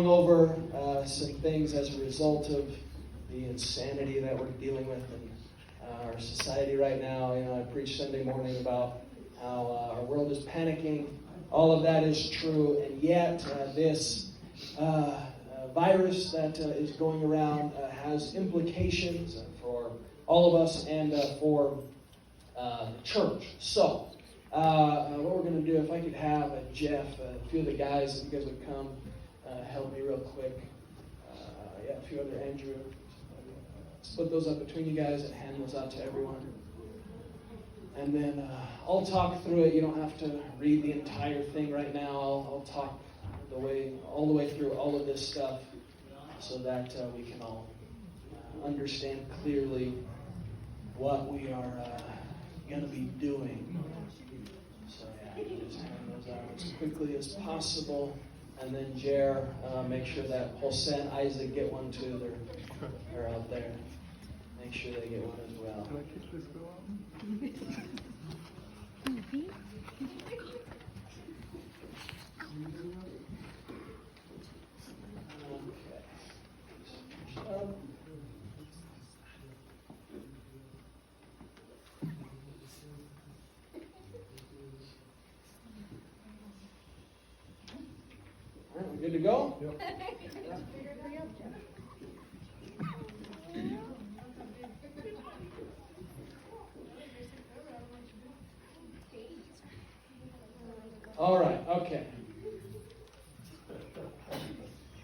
going over some things as a result of the insanity that we're dealing with in our society right now. I preached Sunday morning about how our world is panicking. All of that is true, and yet this virus that is going around has implications for all of us and for the church. So, what we're going to do, if I could have Jeff, a few of the guys, if you guys would come help me real quick. A few other, Andrew. Split those up between you guys and hand those out to everyone. And then I'll talk through it. You don't have to read the entire thing right now. I'll talk all the way through all of this stuff so that we can all understand clearly what we are going to be doing. So yeah, just hand those out as quickly as possible. And then Jer, make sure that Jose and Isaac get one too. They're out there. Make sure they get one as well. Can I kick this girl out? All right, we good to go? Yep. All right, okay.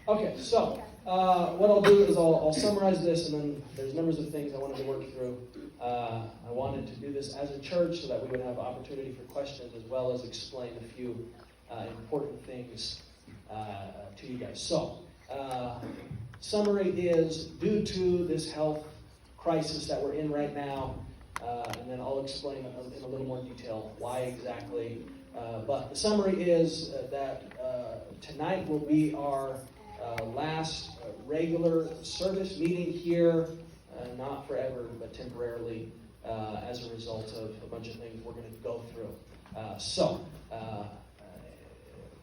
Okay, so what I'll do is I'll summarize this, and then there's numbers of things I wanted to work through. I wanted to do this as a church so that we would have opportunity for questions as well as explain a few important things to you guys. So, summary is, due to this health crisis that we're in right now, and then I'll explain in a little more detail why exactly. But the summary is that tonight will be our last regular service meeting here, not forever, but temporarily, as a result of a bunch of things we're going to go through.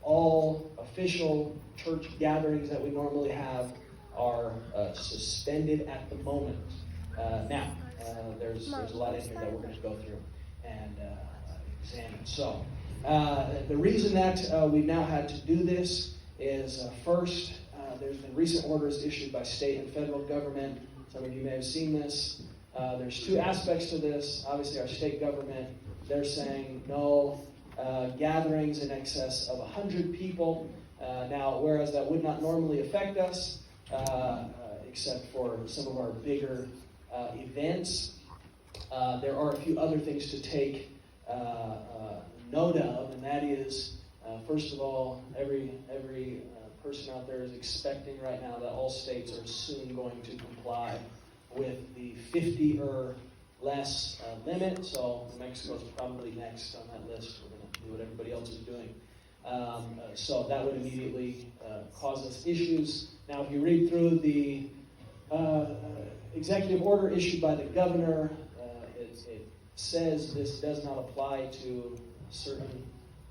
All official church gatherings that we normally have are suspended at the moment. Now, there's a lot in here that we're going to go through and examine. So, the reason that we've now had to do this is, first, there's been recent orders issued by state and federal government. Some of you may have seen this. There's two aspects to this. Obviously, our state government, they're saying no gatherings in excess of 100 people. Now, whereas that would not normally affect us, except for some of our bigger events, there are a few other things to take note of, and that is, first of all, every person out there is expecting right now that all states are soon going to comply with the 50 or less limit. So Mexico's probably next on that list. We're going to do what everybody else is doing. So that would immediately cause us issues. Now, if you read through the executive order issued by the governor, it says this does not apply to certain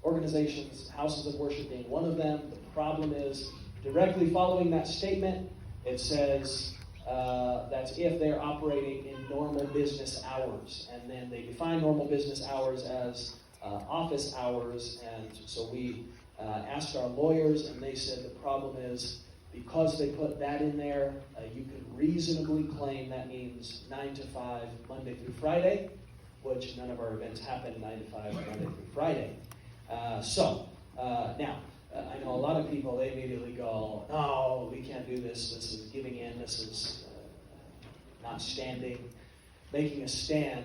organizations, houses of worship being one of them. The problem is, directly following that statement, it says that's if they're operating in normal business hours. And then they define normal business hours as office hours. And so we asked our lawyers, and they said the problem is, because they put that in there, you could reasonably claim that means 9 to 5, Monday through Friday, which none of our events happen 9 to 5, Monday through Friday. Now, I know a lot of people, they immediately go, no, we can't do this. This is giving in. This is not standing, making a stand.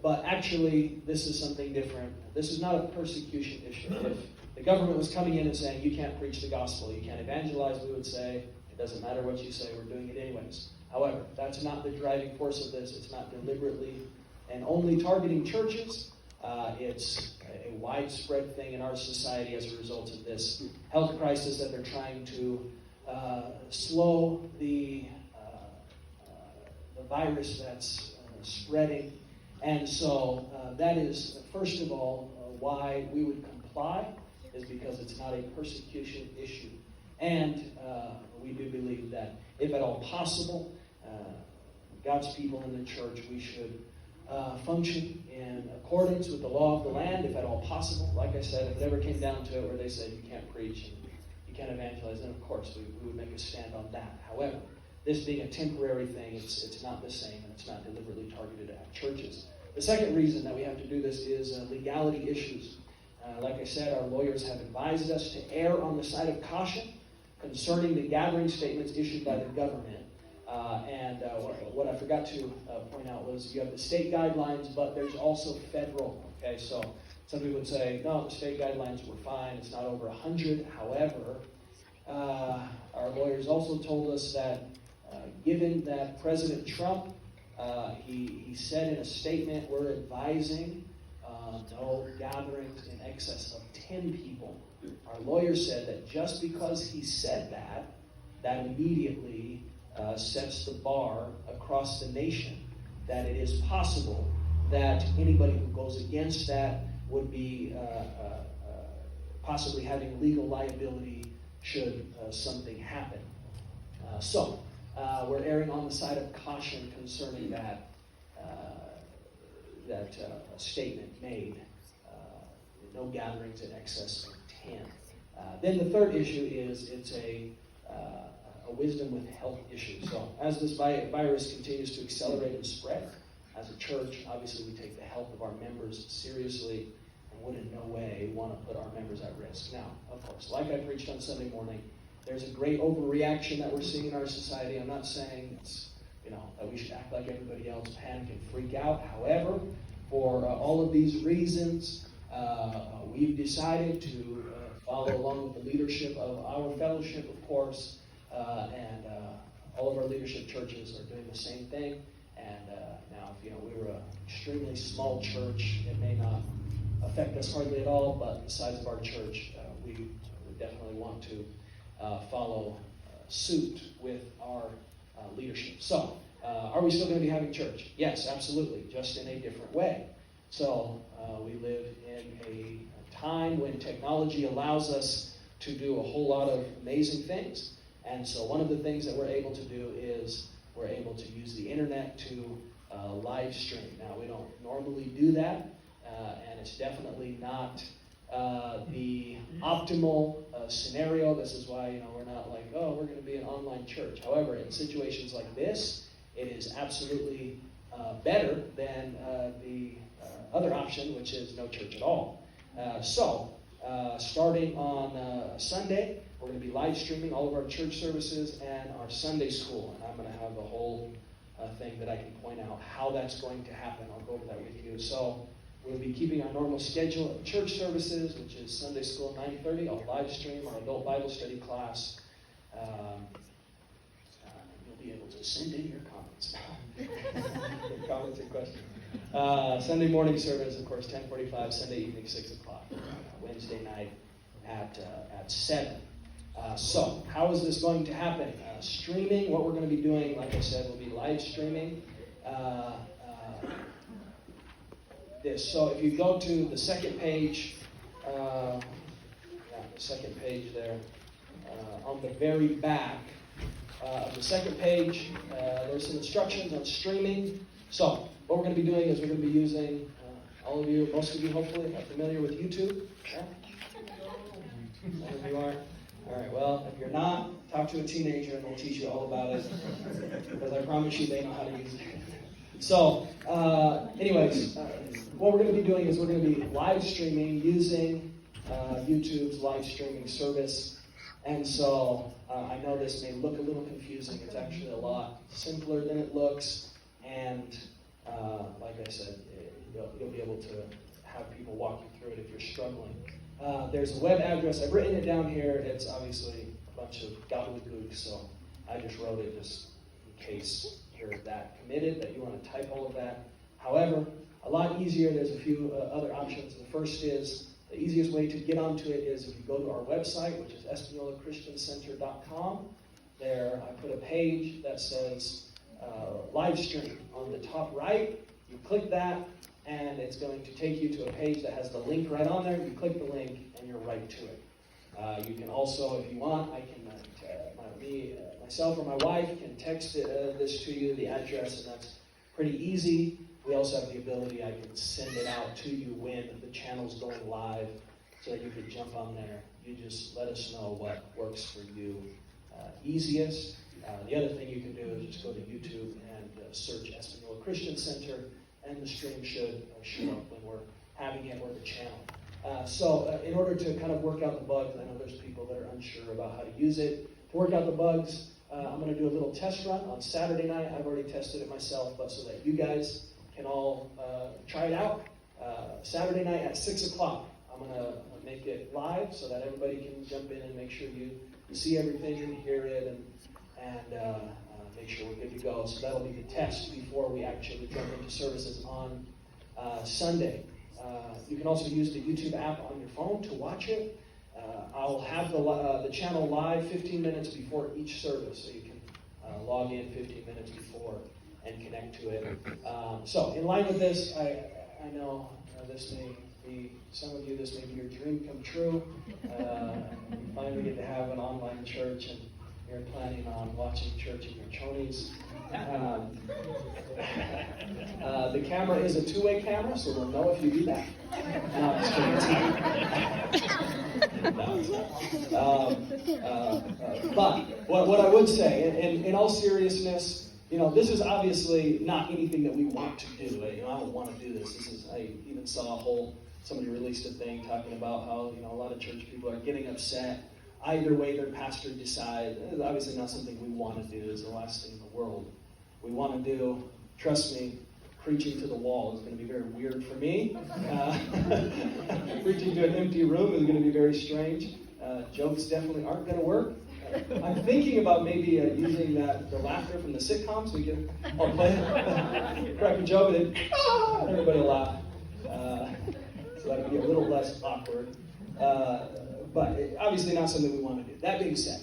But actually, this is something different. This is not a persecution issue. If the government was coming in and saying, you can't preach the gospel, you can't evangelize, we would say, it doesn't matter what you say, we're doing it anyways. However, that's not the driving force of this. It's not deliberately and only targeting churches. It's a widespread thing in our society as a result of this health crisis that they're trying to slow the virus that's spreading. And so that is, first of all, why we would comply, is because it's not a persecution issue. And we do believe that if at all possible, God's people in the church, we should function in accordance with the law of the land, if at all possible. Like I said, if it ever came down to it where they said you can't preach and you can't evangelize, then of course we would make a stand on that. However, this being a temporary thing, it's not the same, and it's not deliberately targeted at churches. The second reason that we have to do this is legality issues. Like I said, our lawyers have advised us to err on the side of caution concerning the gathering statements issued by the government. What I forgot to point out was you have the state guidelines, but there's also federal. Okay, so some people would say, no, the state guidelines were fine. It's not over 100. However, our lawyers also told us that given that President Trump, he said in a statement, we're advising no gatherings in excess of 10 people. Our lawyer said that just because he said that, that immediately sets the bar across the nation that it is possible that anybody who goes against that would be possibly having legal liability should something happen. So we're erring on the side of caution concerning that statement made. No gatherings in excess of 10. Then the third issue is it's a wisdom with health issues. So as this virus continues to accelerate and spread, as a church, obviously we take the health of our members seriously and would in no way want to put our members at risk. Now, of course, like I preached on Sunday morning, there's a great overreaction that we're seeing in our society. I'm not saying that we should act like everybody else, panic and freak out. However, for all of these reasons, we've decided to follow along with the leadership of our fellowship, of course, and all of our leadership churches are doing the same thing. And now, if we were an extremely small church, it may not affect us hardly at all, but the size of our church, we definitely want to follow suit with our leadership. So, are we still going to be having church? Yes, absolutely, just in a different way. So, we live in a time when technology allows us to do a whole lot of amazing things. And so one of the things that we're able to do is we're able to use the internet to live stream. Now, we don't normally do that, and it's definitely not the optimal scenario. This is why we're not like, oh, we're going to be an online church. However, in situations like this, it is absolutely better than the other option, which is no church at all. Starting on Sunday, we're going to be live streaming all of our church services and our Sunday school. And I'm going to have a whole thing that I can point out how that's going to happen. I'll go over that with you. So we'll be keeping our normal schedule of church services, which is Sunday school 9:30. I'll live stream our adult Bible study class. You'll be able to send in your comments. Comments and questions. Sunday morning service, of course, 10:45. Sunday evening, 6 o'clock. Wednesday night at 7. So, how is this going to happen? Streaming, what we're going to be doing, like I said, will be live streaming this. So, if you go to the second page, the second page there, on the very back of the second page, there's some instructions on streaming. So, what we're going to be doing is we're going to be using, all of you, most of you hopefully are familiar with YouTube. Yeah? Some of you are. All right, well, if you're not, talk to a teenager and they'll teach you all about it. Because I promise you they know how to use it. So, anyways, what we're going to be doing is we're going to be live streaming using YouTube's live streaming service. And so, I know this may look a little confusing. It's actually a lot simpler than it looks. And like I said, you'll be able to have people walk you through it if you're struggling. There's a web address. I've written it down here. It's obviously a bunch of gobbledygook, so I just wrote it just in case you're that committed that you want to type all of that. However, a lot easier. There's a few other options. The first is, the easiest way to get onto it is if you go to our website, which is EspanolaChristianCenter.com. There, I put a page that says live stream on the top right. You click that, and it's going to take you to a page that has the link right on there. You click the link, and you're right to it. You can also, if you want, I can, myself or my wife can text this to you, the address, and that's pretty easy. We also have the ability, I can send it out to you when the channel's going live so that you can jump on there. You just let us know what works for you easiest. The other thing you can do is just go to YouTube and search Espanola Christian Center, and the stream should show up when we're having it, or the channel. So in order to kind of work out the bugs, I know there's people that are unsure about how to use it. To work out the bugs, I'm going to do a little test run on Saturday night. I've already tested it myself, but so that you guys can all try it out. Saturday night at 6 o'clock, I'm going to make it live so that everybody can jump in and make sure you see everything and hear it, and make sure we're good to go. So that'll be the test before we actually jump into services on Sunday. You can also use the YouTube app on your phone to watch it. I'll have the channel live 15 minutes before each service, so you can log in 15 minutes before and connect to it. So in line with this, I know this may be, some of you, this may be your dream come true. You finally get to have an online church, and you're planning on watching church in your chonies. The camera is a two-way camera, so we'll know if you do that. No, just kidding. But what I would say, in all seriousness, this is obviously not anything that we want to do. I don't want to do this. I even saw somebody released a thing talking about how a lot of church people are getting upset. Either way their pastor decides. It's obviously not something we want to do. It's the last thing in the world we want to do. Trust me, preaching to the wall is going to be very weird for me. Preaching to an empty room is going to be very strange. Jokes definitely aren't going to work. I'm thinking about maybe using the laughter from the sitcoms. We can all play it. Crack a joke and then everybody will laugh. So that can be a little less awkward. But obviously not something we want to do. That being said,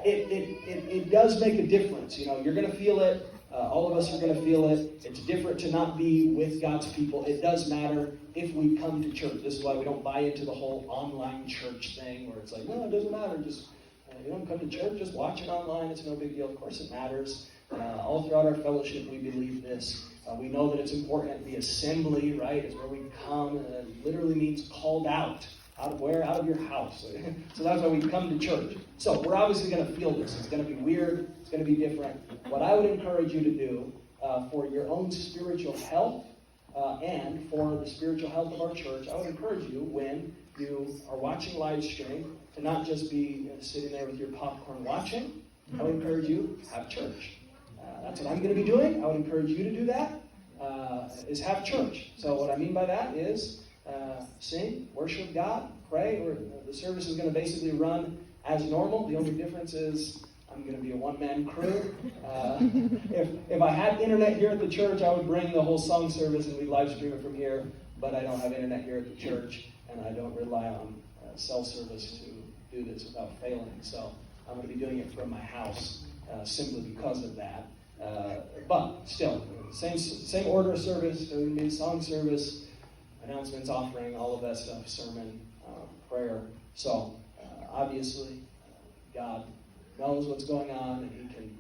it does make a difference. You're going to feel it. All of us are going to feel it. It's different to not be with God's people. It does matter if we come to church. This is why we don't buy into the whole online church thing, where it's like, no, it doesn't matter. Just you don't come to church, just watch it online. It's no big deal. Of course it matters. All throughout our fellowship, we believe this. We know that it's important. The assembly, right, is where we come. It literally means called out. Out of where? Out of your house. So that's why we come to church. So we're obviously going to feel this. It's going to be weird. It's going to be different. What I would encourage you to do for your own spiritual health and for the spiritual health of our church, I would encourage you, when you are watching live stream, to not just be sitting there with your popcorn watching. I would encourage you to have church. That's what I'm going to be doing. I would encourage you to do that, is have church. So what I mean by that is sing, worship God, pray. The service is going to basically run as normal. The only difference is I'm going to be a one-man crew. If I had internet here at the church, I would bring the whole song service and we'd live stream it from here. But I don't have internet here at the church, and I don't rely on cell service to do this without failing. So I'm going to be doing it from my house simply because of that. But still, same order of service. There would be song service, announcements, offering, all of that stuff, sermon, prayer. So obviously, God knows what's going on, and He can,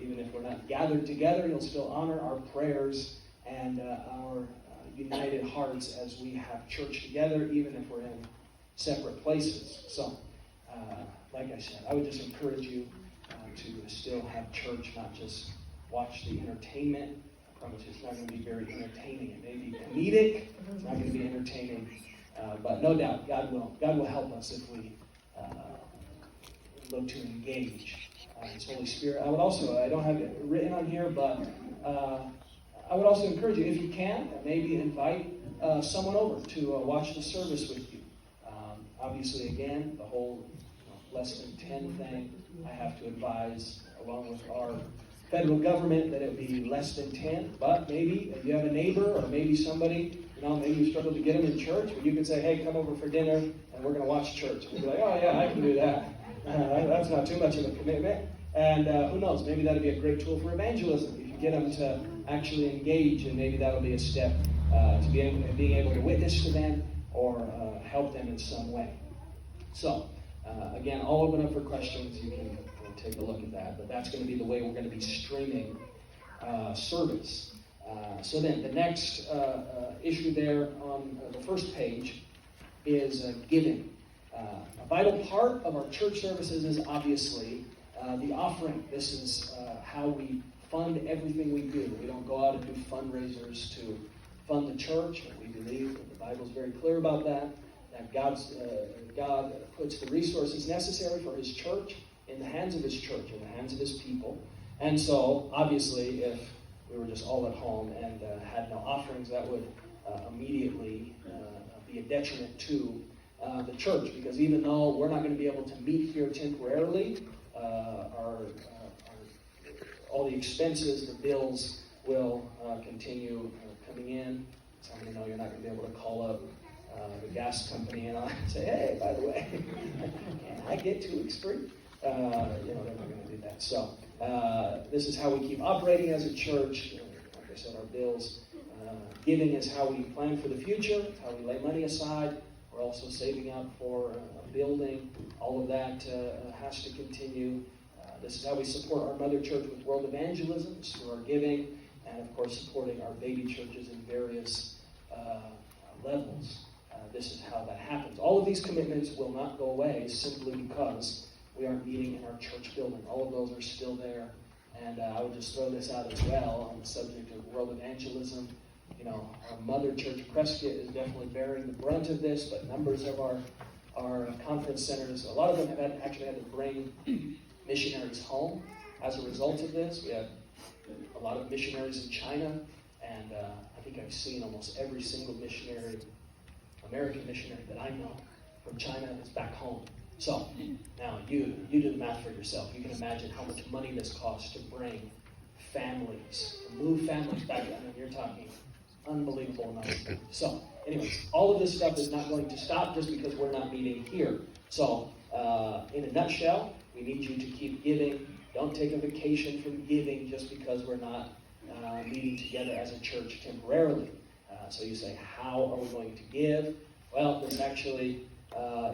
even if we're not gathered together, He'll still honor our prayers and our united hearts as we have church together, even if we're in separate places. So, like I said, I would just encourage you to still have church, not just watch the entertainment. I promise you, it's not going to be very entertaining. It may be comedic. It's not going to be entertaining. But no doubt, God will help us if we look to engage His Holy Spirit. I don't have it written on here, but I would also encourage you, if you can, maybe invite someone over to watch the service with you. Obviously, again, the whole less than 10 thing, I have to advise, along with our federal government, that it be less than 10. But maybe if you have a neighbor or maybe somebody, maybe you struggle to get them in church, but you can say, hey, come over for dinner and we're going to watch church. And you'll be like, oh yeah, I can do that. That's not too much of a commitment. And who knows, maybe that'll be a great tool for evangelism. If you get them to actually engage, and maybe that'll be a step to being able to witness to them or help them in some way. So, again, I'll open up for questions. You can take a look at that. But that's going to be the way we're going to be streaming service. So then, the next issue there on the first page is giving. A vital part of our church services is obviously the offering. This is how we fund everything we do. We don't go out and do fundraisers to fund the church. We believe that the Bible is very clear about that. That God puts the resources necessary for His church in the hands of His church, in the hands of His people. And so, obviously, if we were just all at home and had no offerings, that would immediately be a detriment to the church. Because even though we're not going to be able to meet here temporarily, all the expenses, the bills will continue coming in. Some of you know you're not going to be able to call up the gas company and say, hey, by the way, can I get 2 weeks free? They're not going to do that. So this is how we keep operating as a church. Like I said, our bills. Giving is how we plan for the future. It's how we lay money aside. We're also saving up for a building. All of that has to continue. This is how we support our mother church with world evangelism, through our giving, and of course supporting our baby churches in various levels. This is how that happens. All of these commitments will not go away simply because we aren't meeting in our church building. All of those are still there. And I would just throw this out as well on the subject of world evangelism. Our mother church, Prescott, is definitely bearing the brunt of this, but numbers of our conference centers, a lot of them have actually had to bring missionaries home as a result of this. We have a lot of missionaries in China, and I think I've seen almost every single American missionary that I know from China is back home. So, now you do the math for yourself. You can imagine how much money this costs to bring families, to move families back. I mean, you're talking unbelievable amounts of money. So, anyways, all of this stuff is not going to stop just because we're not meeting here. So, in a nutshell, we need you to keep giving. Don't take a vacation from giving just because we're not meeting together as a church temporarily. So you say, how are we going to give? Well, this actually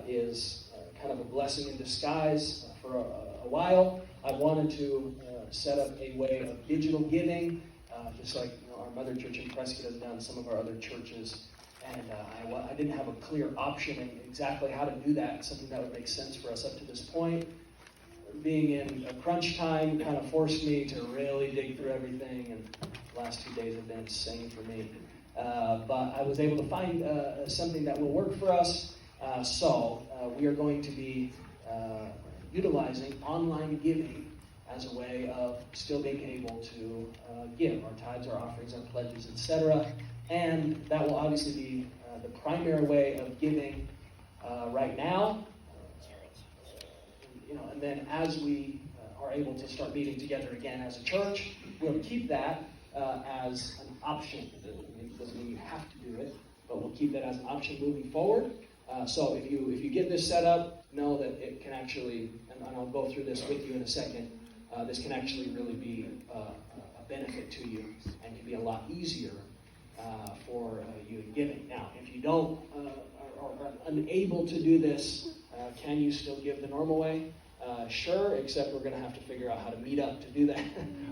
is kind of a blessing in disguise. For a while, I wanted to set up a way of digital giving, just like our mother church in Prescott has done, some of our other churches. And I didn't have a clear option in exactly how to do that, something that would make sense for us up to this point. Being in a crunch time kind of forced me to really dig through everything, and the last 2 days have been insane for me. But I was able to find something that will work for us. So we are going to be utilizing online giving as a way of still being able to give our tithes, our offerings, our pledges, etc. And that will obviously be the primary way of giving right now. And then as we are able to start meeting together again as a church, we'll keep that as an option. It doesn't mean you have to do it, but we'll keep that as an option moving forward. So if you get this set up, know that it can actually, and I'll go through this with you in a second, this can actually really be a benefit to you and can be a lot easier for you in giving. Now, if you don't are unable to do this, can you still give the normal way? Sure, except we're going to have to figure out how to meet up to do that.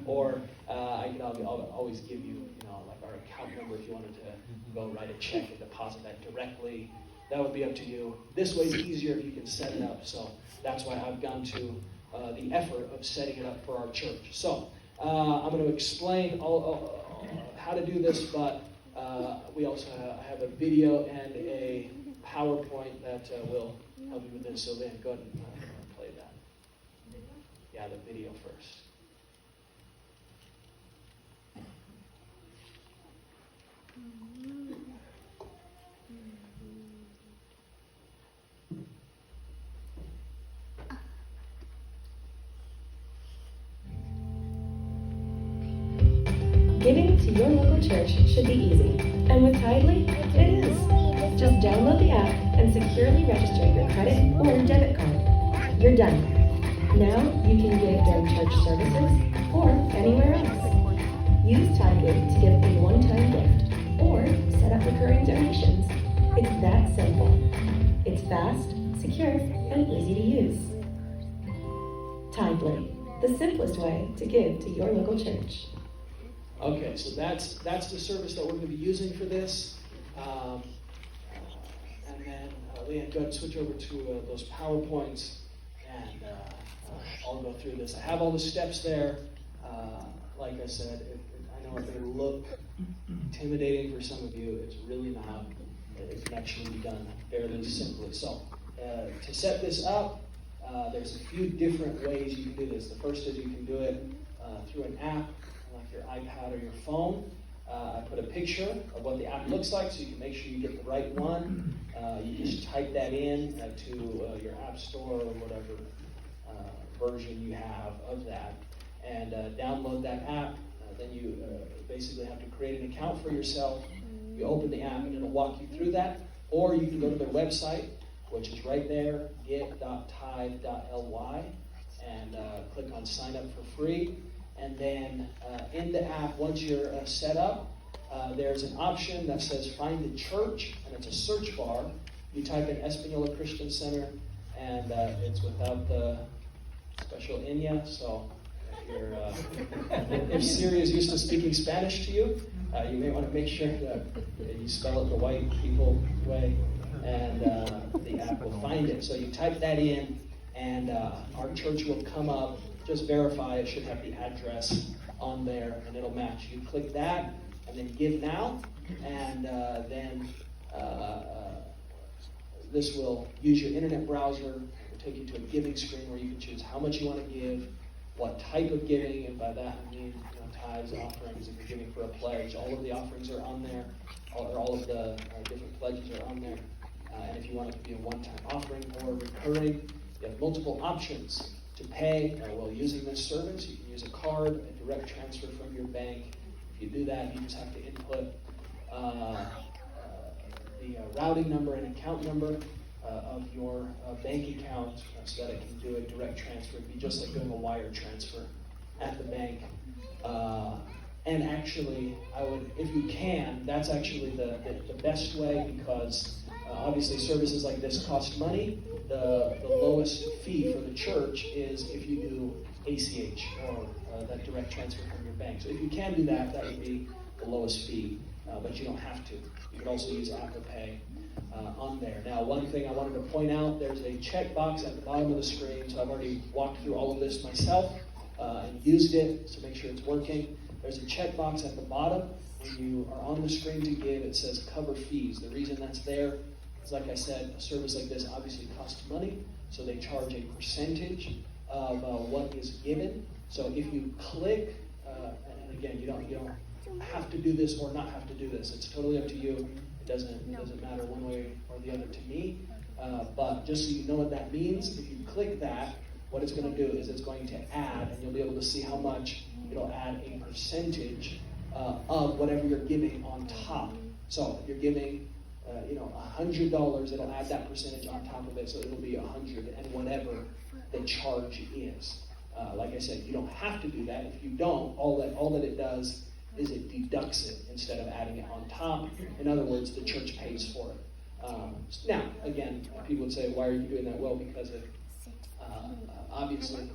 Or I'll always give you, like our account number if you wanted to go write a check and deposit that directly. That would be up to you. This way is easier if you can set it up. So that's why I've gone to the effort of setting it up for our church. So I'm going to explain how to do this, but we also have a video and a PowerPoint that will help you with this. So then go ahead and play that. Yeah, the video first. Giving to your local church should be easy, and with Tidely, it is. Just download the app and securely register your credit or debit card. You're done. Now you can give during church services or anywhere else. Use Tidely to give a one-time gift or set up recurring donations. It's that simple. It's fast, secure, and easy to use. Tidely, the simplest way to give to your local church. Okay, so that's the service that we're going to be using for this. And then, Leanne, go ahead and switch over to those PowerPoints, and I'll go through this. I have all the steps there. Like I said, I know it may look intimidating for some of you. It's really not. It can actually be done fairly simply. So, to set this up, there's a few different ways you can do this. The first is you can do it through an app, like your iPad or your phone. I put a picture of what the app looks like so you can make sure you get the right one. You just type that in to your app store or whatever version you have of that, and download that app. Then you basically have to create an account for yourself. You open the app and it'll walk you through that. Or you can go to their website, which is right there, get.tithe.ly, and click on sign up for free. And then in the app, once you're set up, there's an option that says find a church, and it's a search bar. You type in Espanola Christian Center, and it's without the special Enya, so if Siri is used to speaking Spanish to you, you may want to make sure that you spell it the white people way, and the app will find it. So you type that in, and our church will come up. Just verify it should have the address on there, and it'll match. You click that, and then give now, and then this will use your internet browser. It will take you to a giving screen where you can choose how much you want to give, what type of giving, and by that I mean tithes, offerings. If you're giving for a pledge, all of the offerings are on there, all of the different pledges are on there. And if you want it to be a one-time offering or recurring, you have multiple options to pay while using this service. You can use a card, a direct transfer from your bank. If you do that, you just have to input the routing number and account number of your bank account so that it can do a direct transfer. It'd be just like doing a wire transfer at the bank. And actually, I would, if you can, that's actually the best way, because obviously services like this cost money. The lowest fee for the church is if you do ACH or that direct transfer from your bank. So if you can do that, that would be the lowest fee, but you don't have to. You can also use Apple Pay on there. Now, one thing I wanted to point out, there's a checkbox at the bottom of the screen. So I've already walked through all of this myself and used it, so make sure it's working. There's a checkbox at the bottom. When you are on the screen to give, it says cover fees. The reason that's there is, like I said, a service like this obviously costs money, so they charge a percentage of what is given. So if you click, and again, you don't have to do this or not have to do this. It's totally up to you. It doesn't matter one way or the other to me. But just so you know what that means, if you click that, what it's going to do is it's going to add, and you'll be able to see how much it'll add a percentage of whatever you're giving on top. So if you're giving, $100, it'll add that percentage on top of it, so it'll be 100 and whatever the charge is. Like I said, you don't have to do that. If you don't, all that it does is it deducts it instead of adding it on top. In other words, the church pays for it. Now, again, people would say, why are you doing that? Well, because it obviously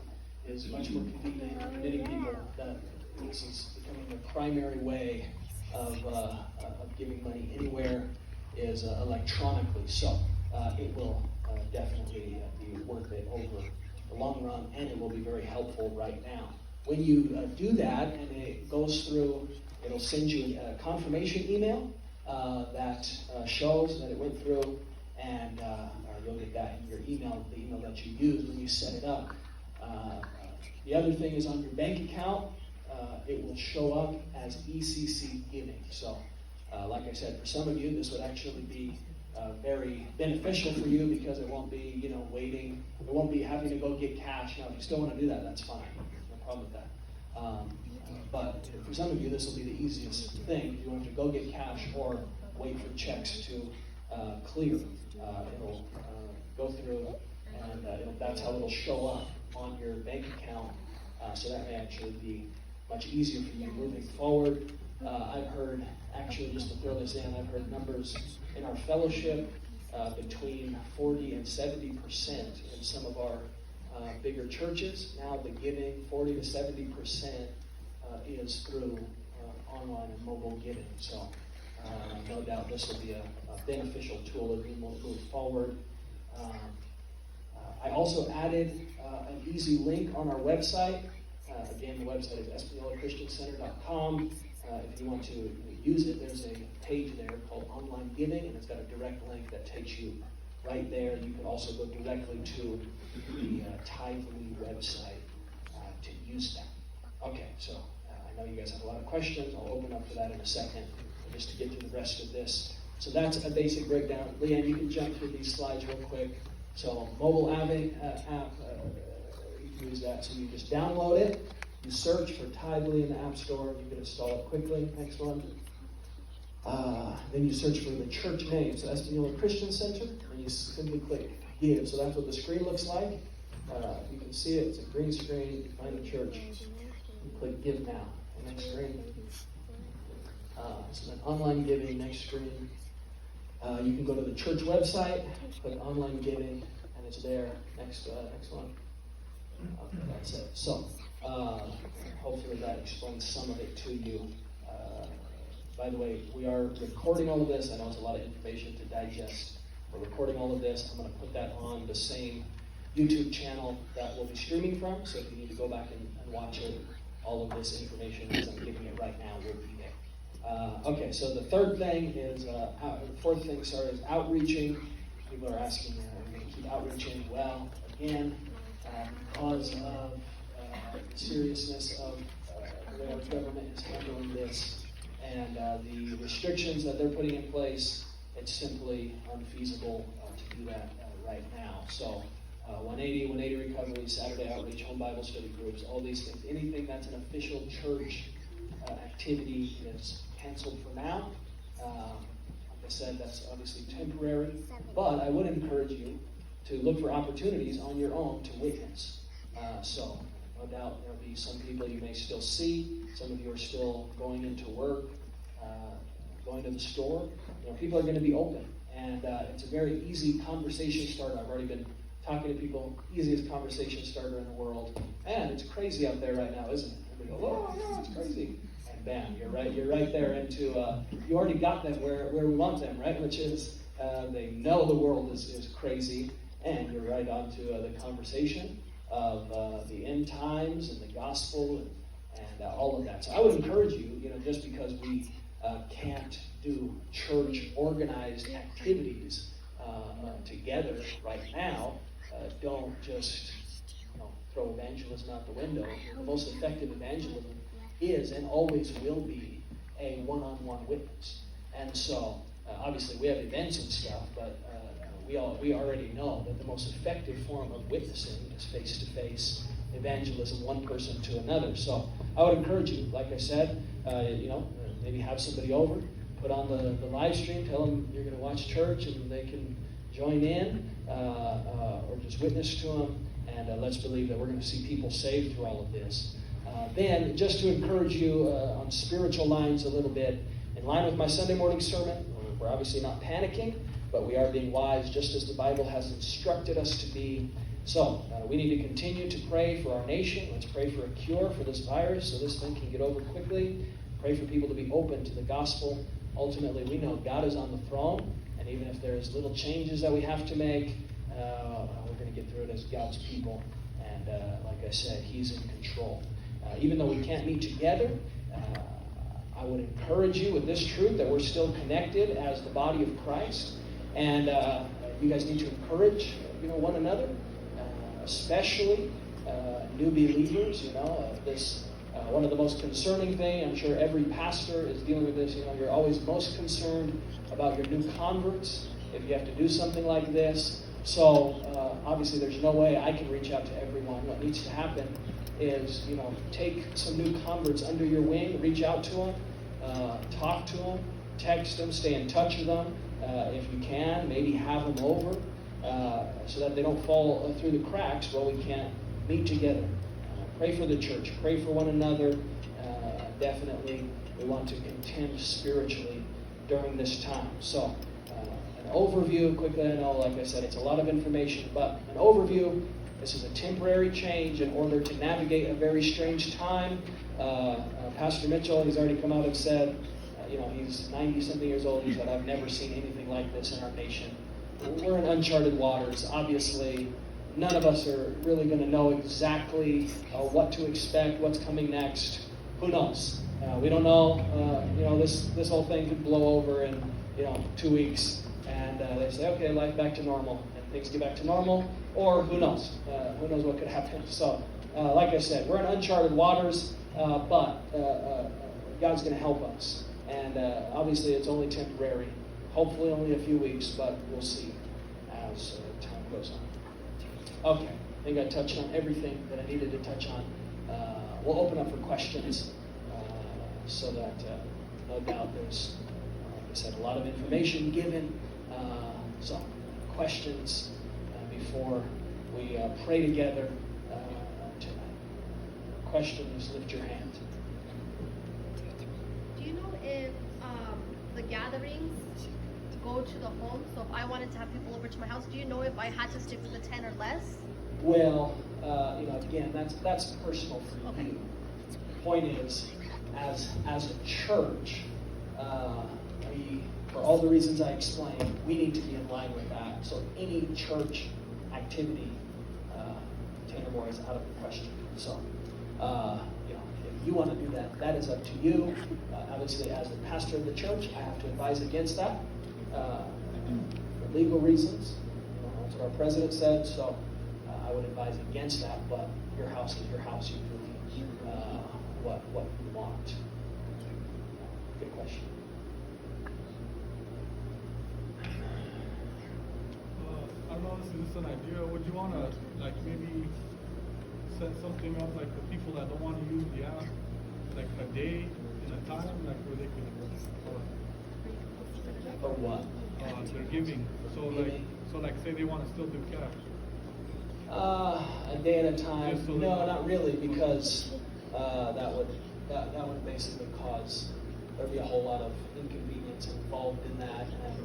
is much more convenient for many people that this is becoming the primary way of giving money anywhere is electronically. So it will definitely be worth it over the long run, and it will be very helpful right now. When you do that and it goes through, it'll send you a confirmation email that shows that it went through, and you'll get that in your email, the email that you use when you set it up. The other thing is on your bank account, it will show up as ECC giving. So, like I said, for some of you, this would actually be very beneficial for you, because it won't be, waiting. It won't be having to go get cash. Now, if you still want to do that, that's fine. No problem with that. But for some of you, this will be the easiest thing. If you want to go get cash or wait for checks to clear, it'll go through, and that's how it'll show up on your bank account. So that may actually be much easier for you moving forward. I've heard, actually, just to throw this in, I've heard numbers in our fellowship between 40 and 70% in some of our bigger churches. Now the giving, 40 to 70% is through online and mobile giving. So no doubt this will be a beneficial tool as we move forward. I also added an easy link on our website. Again, the website is espanolachristiancenter.com. If you want to use it, there's a page there called Online Giving, and it's got a direct link that takes you right there. You can also go directly to the Tithely website to use that. Okay, so I know you guys have a lot of questions. I'll open up for that in a second, just to get to the rest of this. So that's a basic breakdown. Leanne, you can jump through these slides real quick. So mobile app, you can use that. So you just download it. You search for Tithely in the App Store. You can install it quickly. Next one. Then you search for the church name. So Espanola Christian Center. And you simply click Give. So that's what the screen looks like. You can see it. It's a green screen. You find the church. You click Give Now. Next screen. So then online giving. Next screen. You can go to the church website, click online giving, and it's there. Next one. Okay, that's it. So, hopefully that explains some of it to you. By the way, we are recording all of this. I know it's a lot of information to digest. We're recording all of this. I'm going to put that on the same YouTube channel that we'll be streaming from. So if you need to go back and watch it, all of this information as I'm giving it right now will be there. Okay, so the fourth thing is outreaching. People are asking, are we going to keep outreaching? Well, again, because of the seriousness of the way our government is handling this and the restrictions that they're putting in place, it's simply unfeasible to do that right now. So 180 recovery, Saturday outreach, home Bible study groups, all these things, anything that's an official church activity is canceled for now. Like I said, that's obviously temporary, but I would encourage you to look for opportunities on your own to witness. So, no doubt there'll be some people you may still see. Some of you are still going into work, going to the store. People are going to be open, and it's a very easy conversation starter. I've already been talking to people, easiest conversation starter in the world. And it's crazy out there right now, isn't it? Everybody goes, oh, no, it's crazy. And bam, you're right there into, you already got them where we want them, right? Which is, they know the world is crazy, and you're right onto the conversation of the end times and the gospel and all of that. So I would encourage you, just because we can't do church organized activities together right now, don't just throw evangelism out the window. The most effective evangelism is and always will be a one-on-one witness. And so, obviously, we have events and stuff, but we already know that the most effective form of witnessing is face-to-face evangelism, one person to another. So, I would encourage you, like I said, maybe have somebody over, put on the live stream, tell them you're going to watch church, and they can join in or just witness to them. And let's believe that we're going to see people saved through all of this. Then, just to encourage you on spiritual lines a little bit, in line with my Sunday morning sermon, we're obviously not panicking, but we are being wise, just as the Bible has instructed us to be. So, we need to continue to pray for our nation. Let's pray for a cure for this virus so this thing can get over quickly. Pray for people to be open to the gospel. Ultimately, we know God is on the throne, and even if there's little changes that we have to make, we're going to get through it as God's people. And like I said, He's in control. Even though we can't meet together, I would encourage you with this truth that we're still connected as the body of Christ. And you guys need to encourage one another, especially new believers. This one of the most concerning thing, I'm sure every pastor is dealing with this. You're always most concerned about your new converts if you have to do something like this. So obviously there's no way I can reach out to everyone. What needs to happen is, take some new converts under your wing, reach out to them, talk to them, text them, stay in touch with them. If you can, maybe have them over so that they don't fall through the cracks while we can't meet together. Pray for the church. Pray for one another. Definitely, we want to contend spiritually during this time. So, and overview quickly. I know, like I said, it's a lot of information, but an overview. This is a temporary change in order to navigate a very strange time. Pastor Mitchell, he's already come out and said, he's 90-something years old. He said, I've never seen anything like this in our nation. We're in uncharted waters. Obviously, none of us are really going to know exactly what to expect, what's coming next. Who knows? We don't know. This whole thing could blow over in 2 weeks, and they say, okay, life back to normal, and things get back to normal, or who knows? Who knows what could happen? So, like I said, we're in uncharted waters, but God's going to help us, and obviously it's only temporary. Hopefully only a few weeks, but we'll see as time goes on. Okay, I think I touched on everything that I needed to touch on. We'll open up for questions so that no doubt there's, like I said, a lot of information given. So questions before we pray together tonight. Questions, lift your hand. Do you know if the gatherings go to the home? So if I wanted to have people over to my house, do you know if I had to stick with the 10 or less? Well, again, that's personal for Okay. you. The point is, as a church, we, for all the reasons I explained, we need to be in line with that. So any church activity, 10 or more is out of the question. So, if you want to do that, that is up to you. Obviously, as the pastor of the church, I have to advise against that for legal reasons. That's what our president said. So, I would advise against that. But your house is your house. You do what you want. Good question. I don't know, this is just an idea. Would you want to, maybe set something up, like the people that don't want to use the app, like a day and a time, where they can, Or what? they're giving. So say they want to still do cash. A day at a time? Just so No, that- not really, because that would basically cause there'd be a whole lot of inconvenience involved in that, and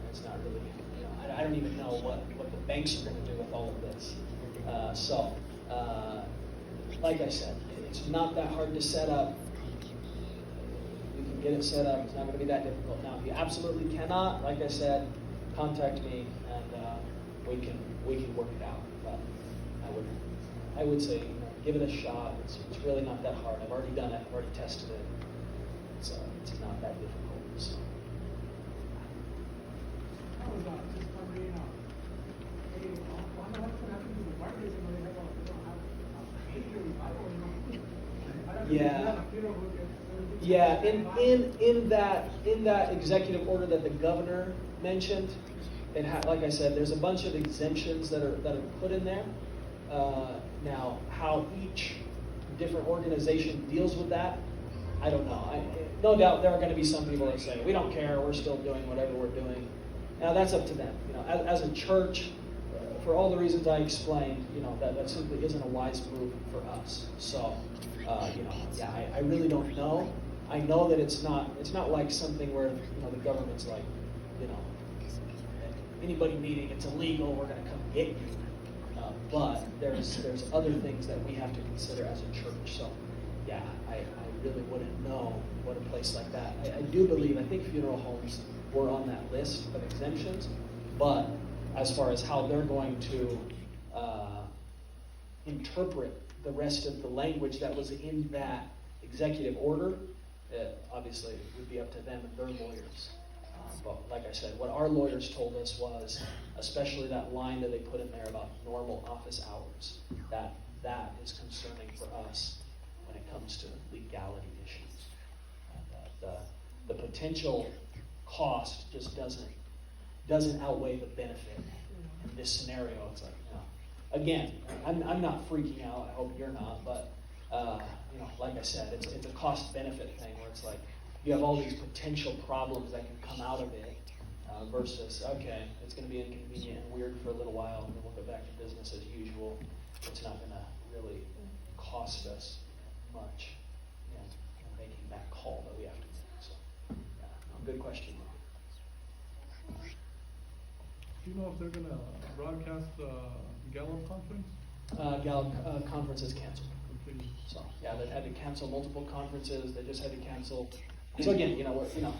it's not really. I don't even know what the banks are going to do with all of this. Like I said, it's not that hard to set up. You can get it set up. It's not going to be that difficult. Now, if you absolutely cannot, like I said, contact me, and we can work it out. But I would say, give it a shot. It's really not that hard. I've already done it. I've already tested it. It's not that difficult. So. Yeah. In that executive order that the governor mentioned, like I said, there's a bunch of exemptions that are put in there. Now, how each different organization deals with that, I don't know. No doubt there are going to be some people that say, we don't care, we're still doing whatever we're doing. Now, that's up to them. As a church, for all the reasons I explained, that simply isn't a wise move for us. So, I really don't know. I know that it's not like something where, the government's like, anybody meeting, it's illegal, we're going to come get you. But there's other things that we have to consider as a church. So, I really wouldn't know what a place like that. I think funeral homes were on that list of exemptions, but as far as how they're going to interpret the rest of the language that was in that executive order, obviously it would be up to them and their lawyers. But like I said, what our lawyers told us was, especially that line that they put in there about normal office hours, that is concerning for us when it comes to legality issues. The potential cost just doesn't outweigh the benefit in this scenario. It's like, again, I'm not freaking out. I hope you're not, but like I said, it's a cost benefit thing where it's like you have all these potential problems that can come out of it versus, okay, it's going to be inconvenient and weird for a little while, and then we'll go back to business as usual. It's not going to really cost us much in making that call that we have to make. So, good question. know if they're gonna broadcast the Gallup conference? Gallup conference is canceled. Completely. So yeah, they've had to cancel multiple conferences. They just had to cancel. So again,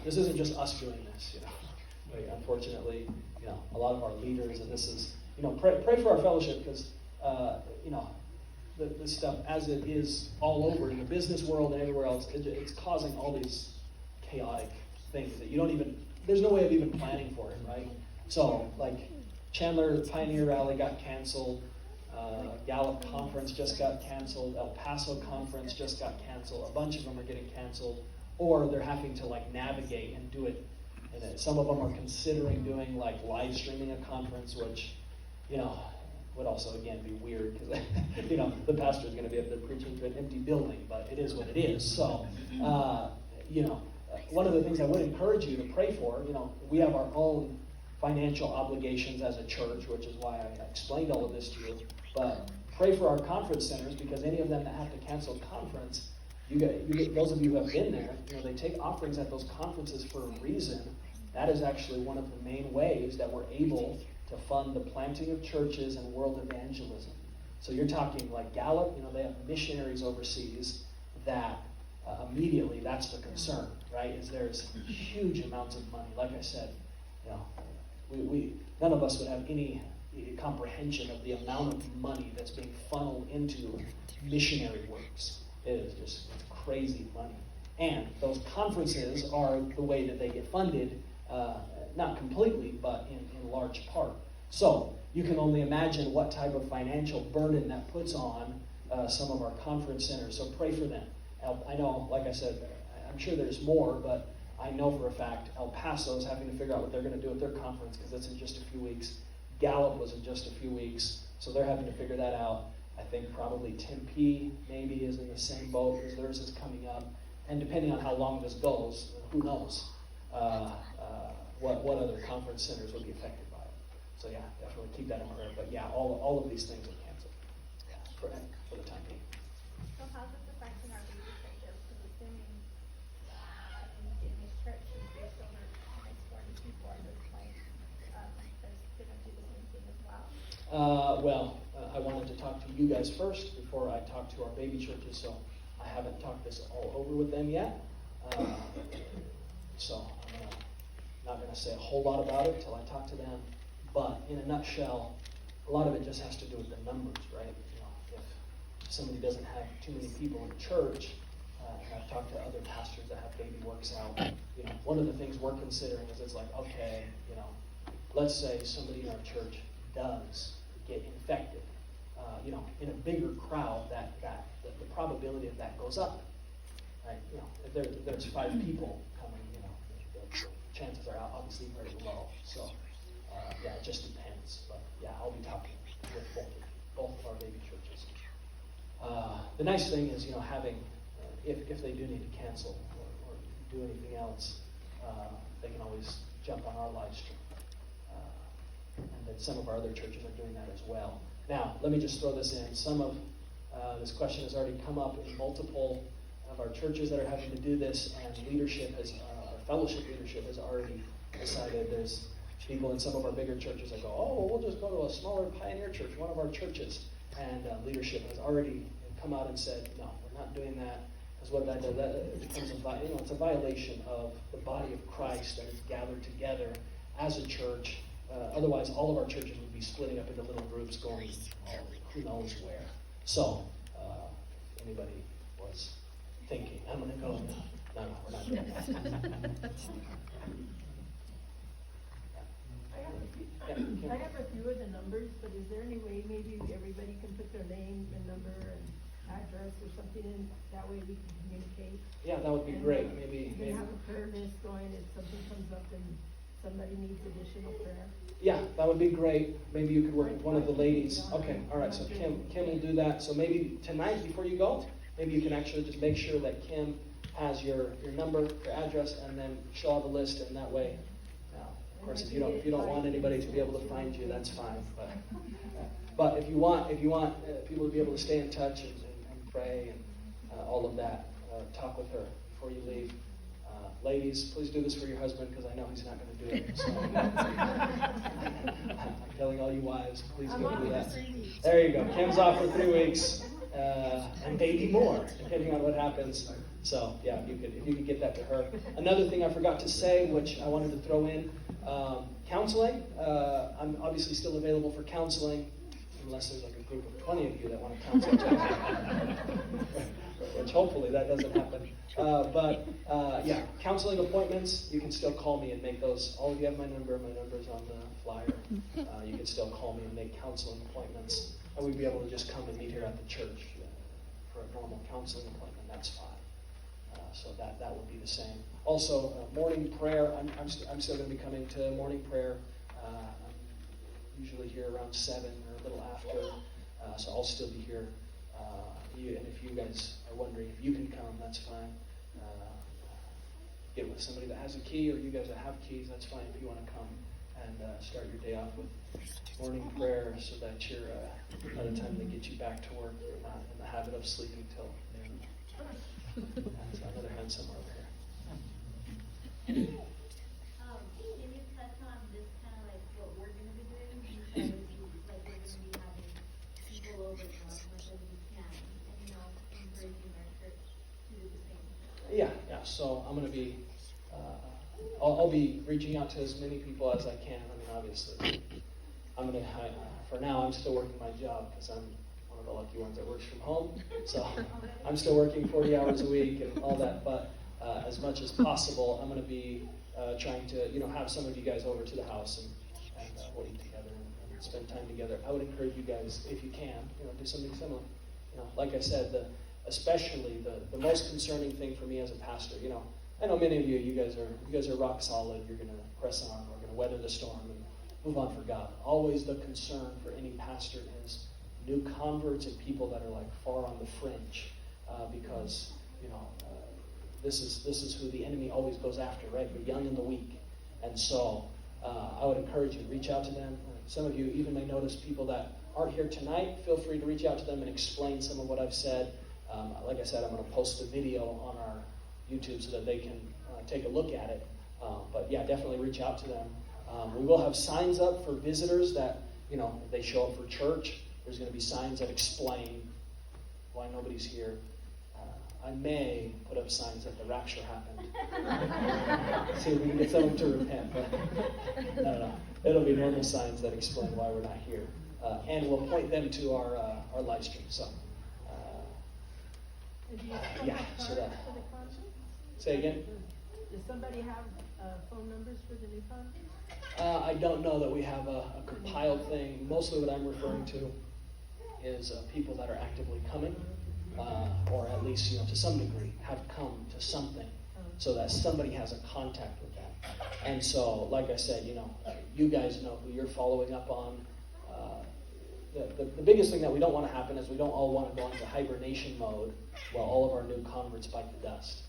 this isn't just us doing this. Like, unfortunately, a lot of our leaders, and this is, pray for our fellowship because, this stuff as it is all over in the business world and everywhere else, it's causing all these chaotic things that there's no way of even planning for it, right? So like Chandler Pioneer Rally got canceled. Gallup Conference just got canceled. El Paso Conference just got canceled. A bunch of them are getting canceled, or they're having to navigate and do it. And some of them are considering doing live streaming a conference, which would also again be weird because the pastor is going to be up there preaching to an empty building, but it is what it is. So one of the things I would encourage you to pray for, we have our own financial obligations as a church, which is why I explained all of this to you. But pray for our conference centers, because any of them that have to cancel conference, you get those of you who have been there, they take offerings at those conferences for a reason. That is actually one of the main ways that we're able to fund the planting of churches and world evangelism. So you're talking like Gallup, they have missionaries overseas that immediately that's the concern, right? Is there's huge amounts of money. Like I said, we none of us would have any comprehension of the amount of money that's being funneled into missionary works. It is just crazy money. And those conferences are the way that they get funded, not completely, but in large part. So you can only imagine what type of financial burden that puts on some of our conference centers. So pray for them. I know, like I said, I'm sure there's more, but I know for a fact El Paso is having to figure out what they're going to do with their conference because it's in just a few weeks. Gallup was in just a few weeks, so they're having to figure that out. I think probably Tempe maybe is in the same boat as theirs is coming up. And depending on how long this goes, who knows what other conference centers will be affected by it. So yeah, definitely keep that in prayer. But yeah, all of these things are canceled for the time being. So how's this affecting our baby churches? Because assuming in these churches there's over 40 people at this point, there's going to do the same thing as well. I wanted to talk to you guys first before I talk to our baby churches, so I haven't talked this all over with them yet. So I'm not going to say a whole lot about it until I talk to them. But in a nutshell, a lot of it just has to do with the numbers, right? If somebody doesn't have too many people in church, and I've talked to other pastors that have baby works out, one of the things we're considering is it's like, okay, let's say somebody in our church does get infected. In a bigger crowd, that the probability of that goes up, right? If there's 5 people coming, the chances are obviously very low. So, yeah, it just depends. But yeah, I'll be talking with both of our baby churches. The nice thing is, having if they do need to cancel or do anything else, they can always jump on our live stream. And then some of our other churches are doing that as well. Now, let me just throw this in. Some of this question has already come up in multiple of our churches that are having to do this, and leadership our fellowship leadership has already decided. There's people in some of our bigger churches that go, well, we'll just go to a smaller pioneer church, one of our churches. And leadership has already come out and said, no, we're not doing that. Because what that does, it becomes it's a violation of the body of Christ that is gathered together as a church. Otherwise, all of our churches would be splitting up into little groups going who knows where. So, if anybody was thinking, I'm going to go, no, we're not doing that. I have a few of the numbers, but is there any way maybe everybody can put their name and number and address or something in, that way we can communicate? Yeah, that would be great. Maybe have a prayer list going if something comes up and somebody needs additional prayer. Yeah, that would be great. Maybe you could work with one of the ladies. Okay, all right, so Kim will do that. So maybe tonight before you go, maybe you can actually just make sure that Kim has your number, your address, and then show all the list, and that way, of course, if you don't want anybody to be able to find you, that's fine. But if you want people to be able to stay in touch and pray and all of that, talk with her before you leave. Ladies, please do this for your husband because I know he's not going to do it. So. I'm telling all you wives, please go do that. There you go. Kim's off for 3 weeks, and maybe more, depending on what happens. So yeah, if you could get that to her. Another thing I forgot to say, which I wanted to throw in, counseling. I'm obviously still available for counseling, unless there's like a group of 20 of you that want to counsel each other. Which hopefully that doesn't happen. Yeah, counseling appointments, you can still call me and make those. All of you have my number. My number's on the flyer. You can still call me and make counseling appointments. And we'd be able to just come and meet here at the church for a normal counseling appointment. That's fine. So that would be the same. Also, morning prayer. I'm still going to be coming to morning prayer. I'm usually here around 7 or a little after. So I'll still be here. And if you guys are wondering if you can come, that's fine. Get with somebody that has a key, or you guys that have keys, that's fine if you want to come and start your day off with morning prayer so that you're, by the time they get you back to work, you're not in the habit of sleeping till noon. That's another hand somewhere over here. Can you touch on this kind of like what we're going to be doing? Because like we're going to be having people over as much as we can, and encouraging our church to do the same. Yeah. So I'm going to be, I'll be reaching out to as many people as I can. I mean, obviously, for now, I'm still working my job because I'm one of the lucky ones that works from home. So I'm still working 40 hours a week and all that. But as much as possible, I'm going to be trying to, have some of you guys over to the house and we'll eat together and spend time together. I would encourage you guys, if you can, do something similar. Like I said, especially the most concerning thing for me as a pastor, I know many of you guys are rock solid. You're going to press on. We're going to weather the storm and move on for God. Always the concern for any pastor is new converts and people that are like far on the fringe, because this is who the enemy always goes after, right? The young and the weak. And so I would encourage you to reach out to them. Some of you even may notice people that aren't here tonight. Feel free to reach out to them and explain some of what I've said. Like I said, I'm going to post the video on our YouTube so that they can take a look at it. But yeah, definitely reach out to them. We will have signs up for visitors that, if they show up for church. There's going to be signs that explain why nobody's here. I may put up signs that the rapture happened. See if we can get someone to repent. But no. It'll be normal signs that explain why we're not here. And we'll point them to our live stream. So, yeah. So that. Say again? Does somebody have phone numbers for the new conference? I don't know that we have a compiled thing. Mostly what I'm referring to is people that are actively coming, or at least, to some degree, have come to something, so that somebody has a contact with that. And so, like I said, you guys know who you're following up on. The biggest thing that we don't want to happen is we don't all want to go into hibernation mode while all of our new converts bite the dust.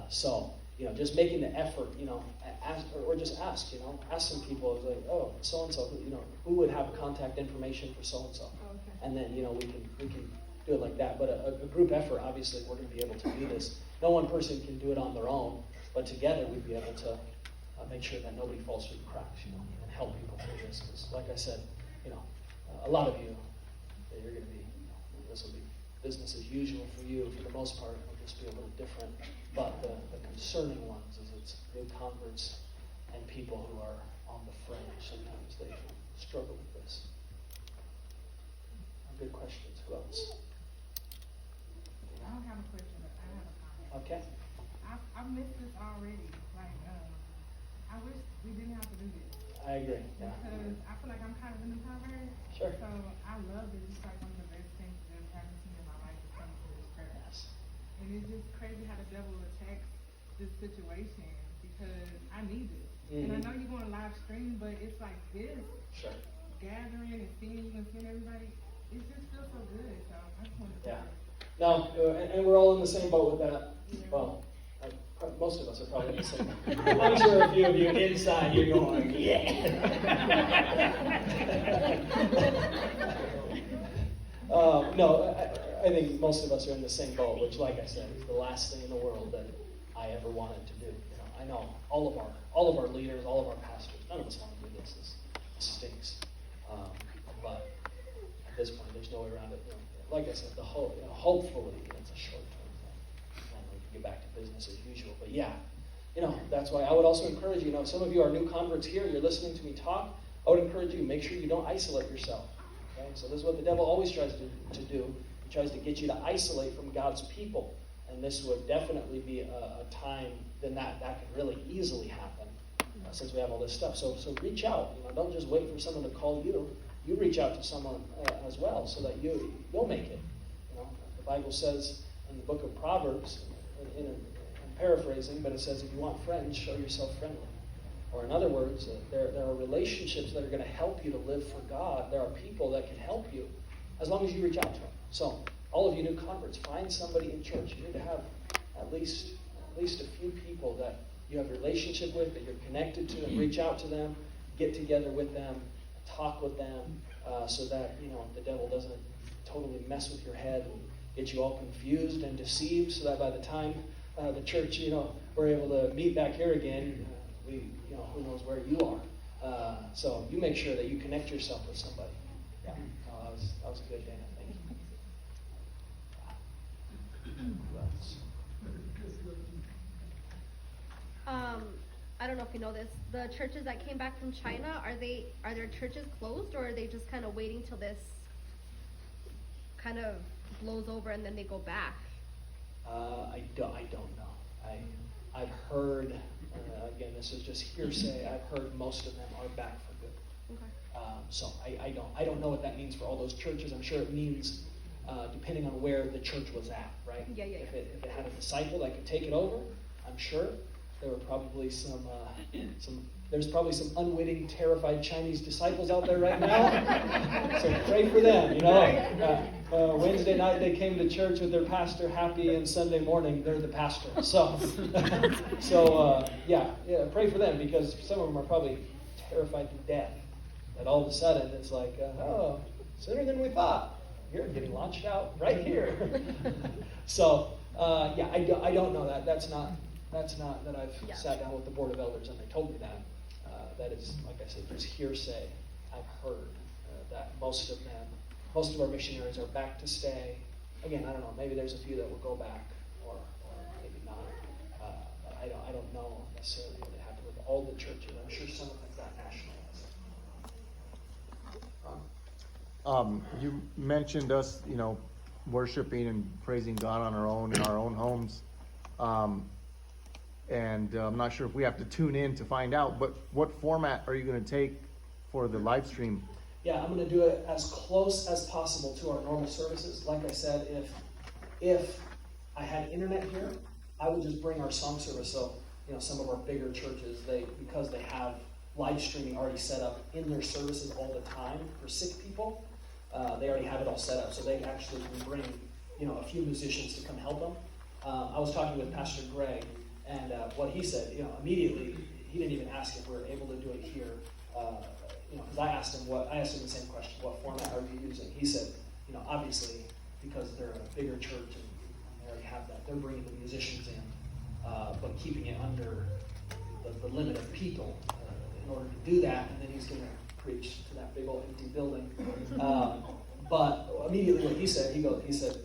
So, just making the effort, ask, or just ask some people, it's like, oh, so-and-so, who would have contact information for so-and-so? Okay. And then, we can do it like that. But a group effort, obviously, we're going to be able to do this. No one person can do it on their own, but together we'd be able to make sure that nobody falls through the cracks, and help people through this. Because, like I said, a lot of you, you're going to be, this will be business as usual for you. For the most part, it'll just be a little different. But the concerning ones is it's new converts and people who are on the fringe. Sometimes they struggle with this. Good questions. Who else? I don't have a question, but I have a comment. Okay. I've missed this already. I wish we didn't have to do this. I agree. Yeah. Because I feel like I'm kind of in the convert. Sure. So I love this. It's like one of the best things that's happened to me in my life is coming to this church. Yes. And it's just crazy how the devil attacks this situation because I need it. And I know you're going to live stream, but it's like this. Sure. Gathering and seeing you and seeing everybody, it just feels so good. So I just wanted to Yeah. No, and we're all in the same boat with that. Yeah. Well, most of us are probably in the same boat. I'm sure a few of you inside, you're going, yeah. No, I think most of us are in the same boat, which, like I said, is the last thing in the world that I ever wanted to do. I know all of our leaders, all of our pastors, none of us want to do this. This stinks. But at this point, there's no way around it. Like I said, hopefully it's a short-term thing, and we can get back to business as usual. But yeah, that's why I would also encourage you. Some of you are new converts here. You're listening to me talk. I would encourage you, make sure you don't isolate yourself. Okay? So this is what the devil always tries to do. He tries to get you to isolate from God's people. And this would definitely be a time then that can really easily happen since we have all this stuff. So reach out. Don't just wait for someone to call you. You reach out to someone as well so that you'll make it. The Bible says in the book of Proverbs, I'm paraphrasing, but it says if you want friends, show yourself friendly. Or in other words, there are relationships that are going to help you to live for God. There are people that can help you as long as you reach out to them. So all of you new converts, find somebody in church. You need to have at least a few people that you have a relationship with, that you're connected to, and reach out to them, get together with them, talk with them, so that the devil doesn't totally mess with your head and get you all confused and deceived, so that by the time the church, we're able to meet back here again, who knows where you are. So you make sure that you connect yourself with somebody. Yeah, that was a good, Dana. Thank you. I don't know if you know this. The churches that came back from China, are their churches closed, or are they just kind of waiting till this kind of blows over and then they go back? I don't know. I've heard, again, this is just hearsay. I've heard most of them are back for good. Okay. So I don't know what that means for all those churches. I'm sure it means depending on where the church was at, right? Yeah. If it had a disciple that could take it over, I'm sure there were probably there's probably some unwitting, terrified Chinese disciples out there right now. So pray for them. Wednesday night they came to church with their pastor happy, and Sunday morning they're the pastor. So pray for them, because some of them are probably terrified to death. That all of a sudden it's like, sooner than we thought. You're getting launched out right here. So I don't know that. That's not that I've sat down with the board of elders and they told me that. That is, like I said, just hearsay. I've heard that most of our missionaries are back to stay. Again, I don't know. Maybe there's a few that will go back, or maybe not. But I don't know necessarily what happened with all the churches. I'm sure some of them got nationalized. You mentioned us, worshiping and praising God on our own in our own homes. And I'm not sure if we have to tune in to find out, but what format are you going to take for the live stream? Yeah, I'm going to do it as close as possible to our normal services. Like I said, if I had internet here, I would just bring our song service. So, some of our bigger churches, because they have live streaming already set up in their services all the time for sick people, they already have it all set up. So they actually can bring, a few musicians to come help them. I was talking with Pastor Greg, and what he said, immediately, he didn't even ask if we were able to do it here. Because I asked him the same question, what format are you using? He said, obviously, because they're a bigger church and they already have that, they're bringing the musicians in, but keeping it under the limit of people in order to do that, and then he's going to preach to that big old empty building. But immediately what he said, he said,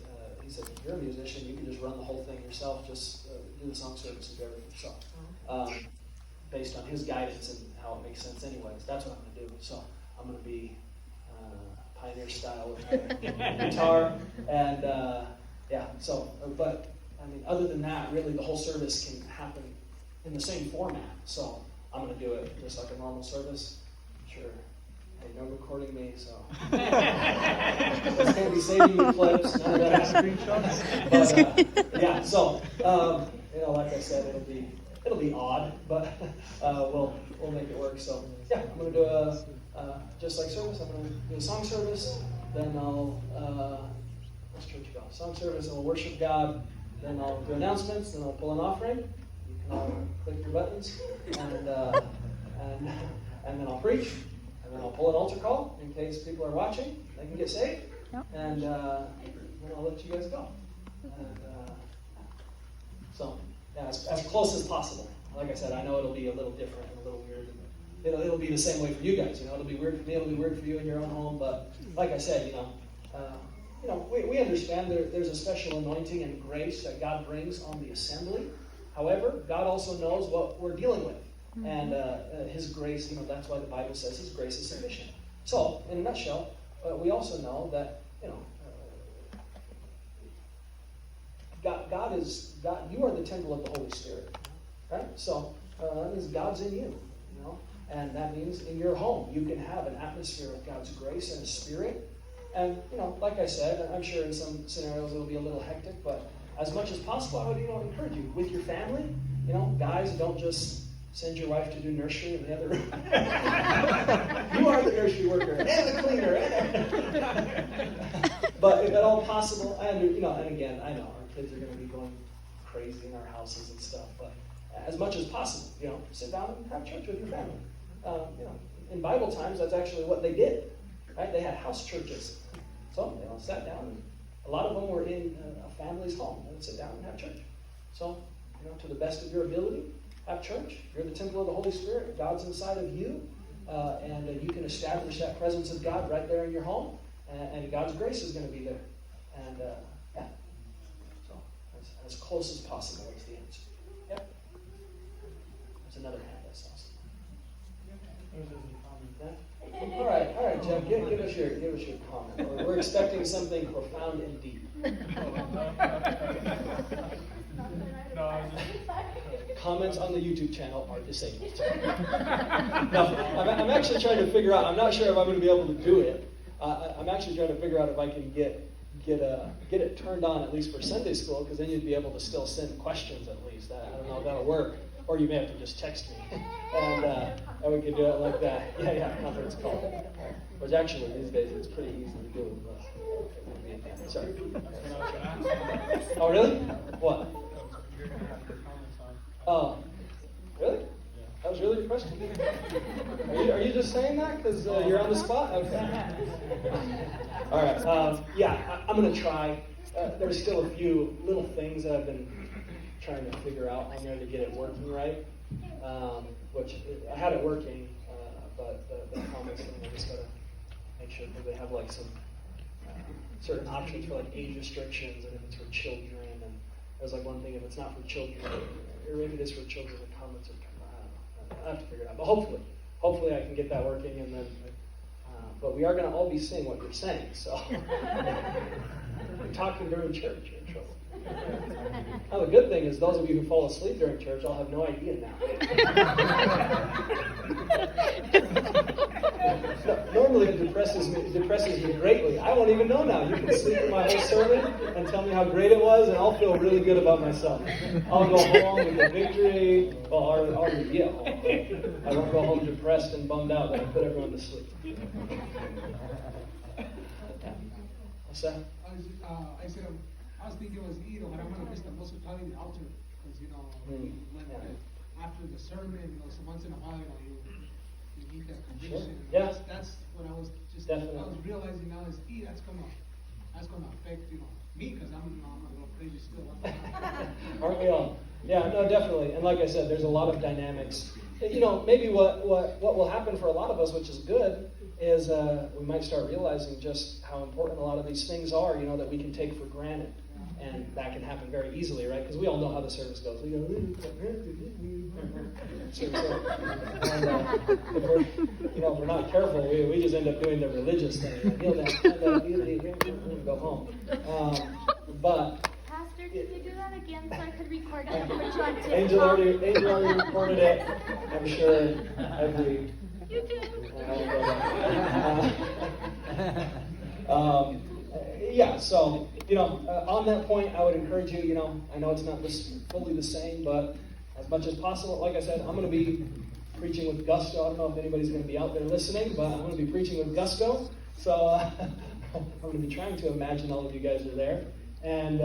if you're a musician, you can just run the whole thing yourself, just do the song service and do everything yourself. Based on his guidance and how it makes sense anyways. That's what I'm going to do. So I'm going to be pioneer style with my guitar. And but other than that, really the whole service can happen in the same format. So I'm going to do it just like a normal service. Sure. Hey, no recording me, so. It's going to be saving you clips. None of that. But, so, like I said, it'll be odd, but we'll make it work. So, I'm going to do just like service. I'm going to do a song service. Then I'll, what's church go? Song service, and we'll worship God. Then I'll do announcements. Then I'll pull an offering. You can all click your buttons, and then I'll preach. And then I'll pull an altar call in case people are watching. They can get saved. Yep. And then I'll let you guys go. And as close as possible. Like I said, I know it'll be a little different and a little weird. It'll be the same way for you guys. It'll be weird for me. It'll be weird for you in your own home. But like I said, we understand there's a special anointing and grace that God brings on the assembly. However, God also knows what we're dealing with, and His grace. That's why the Bible says His grace is sufficient. So, in a nutshell, we also know that God. You are the temple of the Holy Spirit, right? So that means God's in you, and that means in your home you can have an atmosphere of God's grace and His Spirit. And like I said, I'm sure in some scenarios it'll be a little hectic, but as much as possible, I would encourage you with your family. Guys, don't just send your wife to do nursery in the other room. You are the nursery worker and the cleaner. But if at all possible, and again, I know our kids are going to be going crazy in our houses and stuff, but as much as possible, sit down and have church with your family. In Bible times, that's actually what they did, right? They had house churches. So they all sat down, and a lot of them were in a family's home. They would sit down and have church. So, to the best of your ability, have church. You're the temple of the Holy Spirit. God's inside of you, and you can establish that presence of God right there in your home, and God's grace is going to be there. And so as close as possible is the answer. Yep. There's another hand that's awesome. Yeah? All right, Jeff. Give us your comment. We're expecting something profound and deep. Comments on the YouTube channel are disabled. No, I'm actually trying to figure out. I'm not sure if I'm going to be able to do it. I'm actually trying to figure out if I can get it turned on at least for Sunday school, because then you'd be able to still send questions at least. I don't know if that'll work, or you may have to just text me, and we could do it like that. Yeah, conference call. Which actually these days it's pretty easy to do. Sorry. Oh, really? What? Oh, really? That was really your question? Are you just saying that because you're on the spot? Okay. All right. I'm going to try. There's still a few little things that I've been trying to figure out on there to get it working right. Which I had it working, but the comments, I just got to make sure that they have like some certain options for like age restrictions, and if it's for children, and there's like one thing if it's not for children, or if it is for children, the comments are kind of, I have to figure it out. But hopefully I can get that working, and then, but we are going to all be seeing what you're saying, so if you're talking during church, you're in trouble. Now the good thing is those of you who fall asleep during church, I'll have no idea now. Normally it depresses me greatly. I won't even know now. You can sleep through my whole sermon and tell me how great it was, and I'll feel really good about myself. I'll go home with a victory. Well, I'll already get home. I won't go home depressed and bummed out that I put everyone to sleep. What's that? I was thinking it was but I'm gonna miss the most of probably the altar, because after the sermon, so once in a while, you need that conviction. Sure. Yeah. That's what I was just. Definitely. I was realizing now is that's gonna affect me, because I'm a little crazy still. Aren't we all? Yeah, no, definitely. And like I said, there's a lot of dynamics. Maybe what will happen for a lot of us, which is good, is we might start realizing just how important a lot of these things are, that we can take for granted. And that can happen very easily, right? Because we all know how the service goes. We go, and if we're not careful, we just end up doing the religious thing. Kneel down, go home. But Pastor, could you do that again so I could record it and put you on TikTok? Angel already recorded it. I'm sure every. You do. So, on that point, I would encourage you, I know it's not fully the same, but as much as possible, like I said, I'm going to be preaching with gusto. I don't know if anybody's going to be out there listening, but I'm going to be preaching with gusto. So, I'm going to be trying to imagine all of you guys are there. And,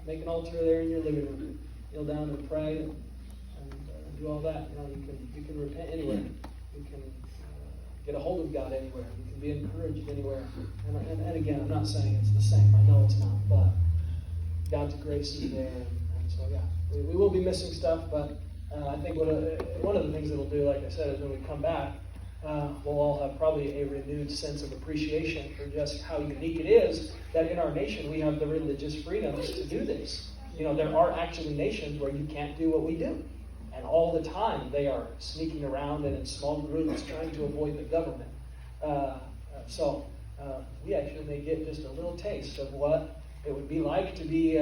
make an altar there in your living room. Kneel down and pray and do all that. You can repent anywhere. You can get a hold of God anywhere. You can be encouraged anywhere. And again, I'm not saying it's the same. I know it's not. But down to Gracie's there, and so yeah, we will be missing stuff, but I think one of the things it'll do, like I said, is when we come back, we'll all have probably a renewed sense of appreciation for just how unique it is that in our nation we have the religious freedoms to do this. You know, there are actually nations where you can't do what we do. And all the time they are sneaking around and in small groups trying to avoid the government. So we actually may get just a little taste of what it would be like to be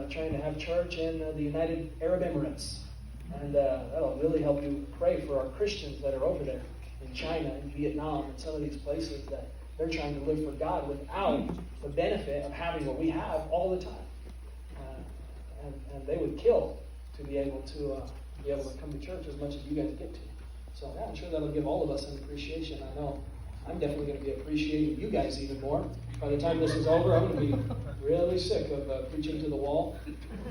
trying to have church in the United Arab Emirates. And that'll really help you pray for our Christians that are over there in China and Vietnam and some of these places that they're trying to live for God without the benefit of having what we have all the time. And they would kill to be able to come to church as much as you guys get to. So yeah, I'm sure that'll give all of us an appreciation. I know I'm definitely going to be appreciating you guys even more. By the time this is over, I'm going to be really sick of preaching to the wall.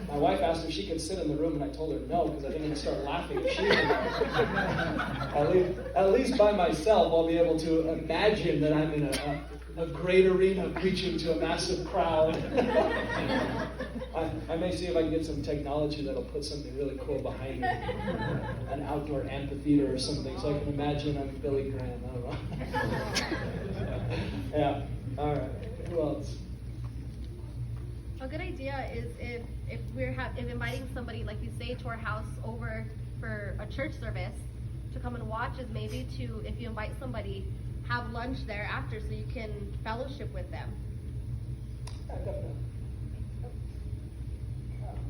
My wife asked if she could sit in the room, and I told her no, because I didn't start laughing if she did. At least by myself, I'll be able to imagine that I'm in a great arena preaching to a massive crowd. I may see if I can get some technology that'll put something really cool behind me. An outdoor amphitheater or something, so I can imagine I'm Billy Graham. I don't know. Yeah. All right. Who else? A good idea is if inviting somebody, like you say, to our house over for a church service to come and watch, is maybe to, if you invite somebody, have lunch there after so you can fellowship with them. Yeah, definitely.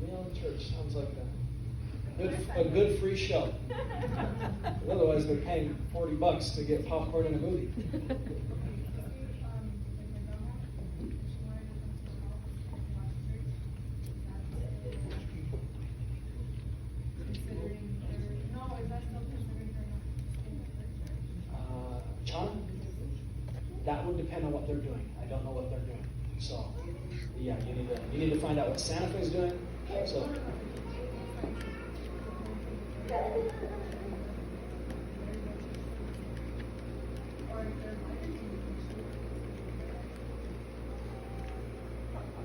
Meal in church sounds like a good free show. Otherwise, they're paying $40 to get popcorn and a movie. Chana, that would depend on what they're doing. I don't know what they're doing. So, yeah, you need to find out what Santa Fe is doing. So.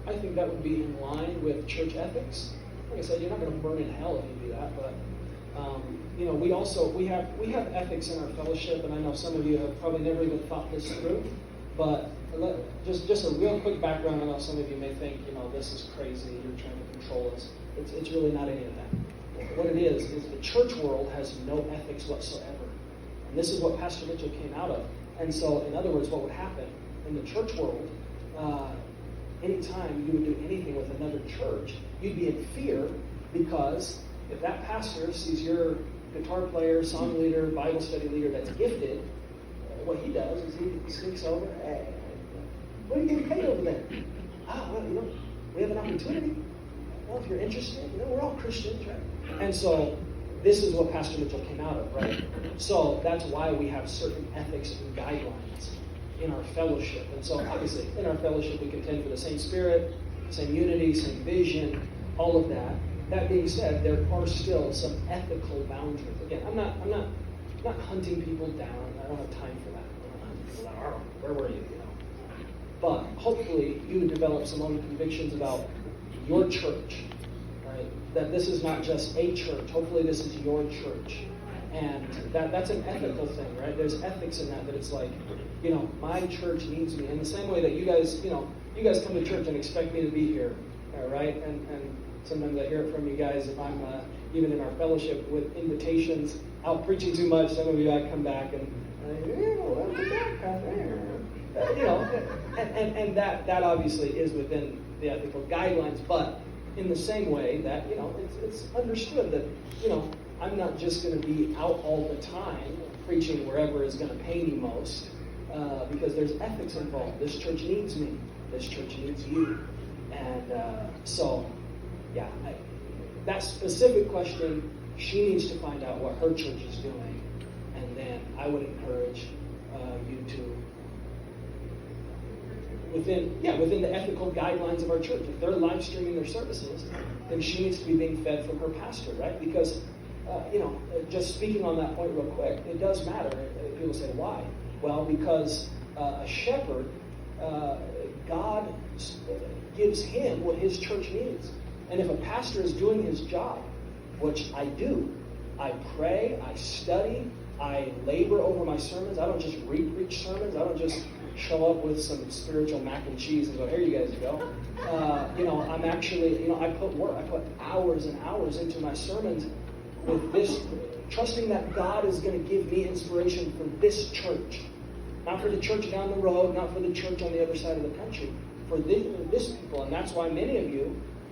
I think that would be in line with church ethics. Like I said, you're not going to burn in hell if you do that, but we have ethics in our fellowship, and I know some of you have probably never even thought this through. But just a real quick background. I know some of you may think, this is crazy. You're trying to control us. It's really not any of that. What it is the church world has no ethics whatsoever, and this is what Pastor Mitchell came out of. And so, in other words, what would happen in the church world? Anytime you would do anything with another church, you'd be in fear, because if that pastor sees your guitar player, song leader, Bible study leader that's gifted, what he does is he sneaks over, hey, what are you getting paid over there? Well, we have an opportunity. Well, if you're interested, we're all Christians, right? And so this is what Pastor Mitchell came out of, right? So that's why we have certain ethics and guidelines in our fellowship. And so obviously in our fellowship we contend for the same spirit, same unity, same vision, all of that. That being said, there are still some ethical boundaries. Again, I'm not hunting people down. I don't have time for that. Where were you? But hopefully you would develop some own convictions about your church, right? That this is not just a church. Hopefully this is your church. And that's an ethical thing, right? There's ethics in that it's like, my church needs me. In the same way that you guys come to church and expect me to be here, right? And sometimes I hear it from you guys if I'm even in our fellowship with invitations, out preaching too much. Some of you, I come back and and that obviously is within the ethical guidelines, but in the same way that it's understood that I'm not just going to be out all the time preaching wherever is going to pay me most, because there's ethics involved. This church needs me. This church needs you, and so yeah, that specific question, she needs to find out what her church is doing, and then I would encourage you to, within the ethical guidelines of our church. If they're live streaming their services, then she needs to be being fed from her pastor, right? Because, just speaking on that point real quick, it does matter. People say, why? Well, because a shepherd God gives him what his church needs. And if a pastor is doing his job, which I do, I pray, I study, I labor over my sermons. I don't just re-preach sermons. I don't just show up with some spiritual mac and cheese and go, here you guys go. I'm actually, I put work. I put hours and hours into my sermons with this, trusting that God is going to give me inspiration for this church. Not for the church down the road, not for the church on the other side of the country. For this people. And that's why many of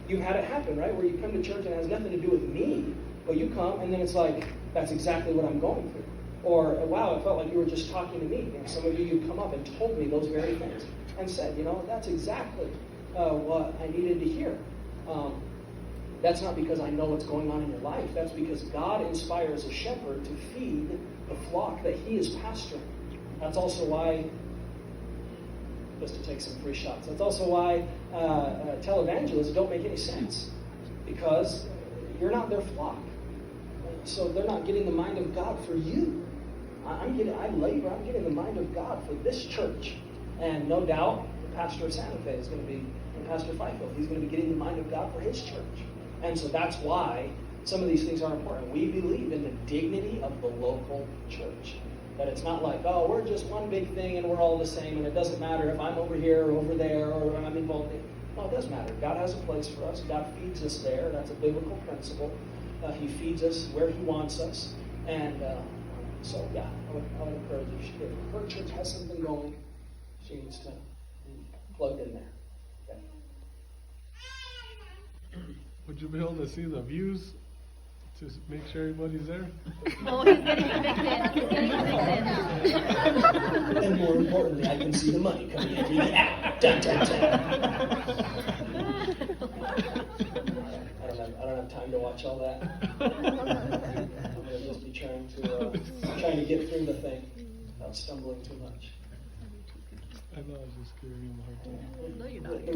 you've had it happen, right? Where you come to church and it has nothing to do with me, but you come and then it's like, that's exactly what I'm going through. Or, wow, I felt like you were just talking to me. Some of you come up and told me those very things and said, that's exactly what I needed to hear. That's not because I know what's going on in your life. That's because God inspires a shepherd to feed the flock that he is pastoring. That's also why, just to take some free shots, that's also why televangelists don't make any sense. Because you're not their flock. So they're not getting the mind of God for you. I'm getting the mind of God for this church. And no doubt, the pastor of Santa Fe is going to be, and Pastor Fifield, he's going to be getting the mind of God for his church. And so that's why some of these things are important. We believe in the dignity of the local church. That it's not like, we're just one big thing and we're all the same, and it doesn't matter if I'm over here or over there or I'm involved in. No, it does matter. God has a place for us. God feeds us there. That's a biblical principle. He feeds us where he wants us. And so, yeah, I would encourage you. If her church has something going, she needs to be plugged in there. Okay. Would you be able to see the views to make sure everybody's there? Oh, he's getting evicted. He's getting evicted. And more importantly, I can see the money coming in through the app. Dun, dun, dun. I don't have time to watch all that. I'm going to just be trying to get through the thing without stumbling too much. I know I was just giving you a hard time. No, you're not. The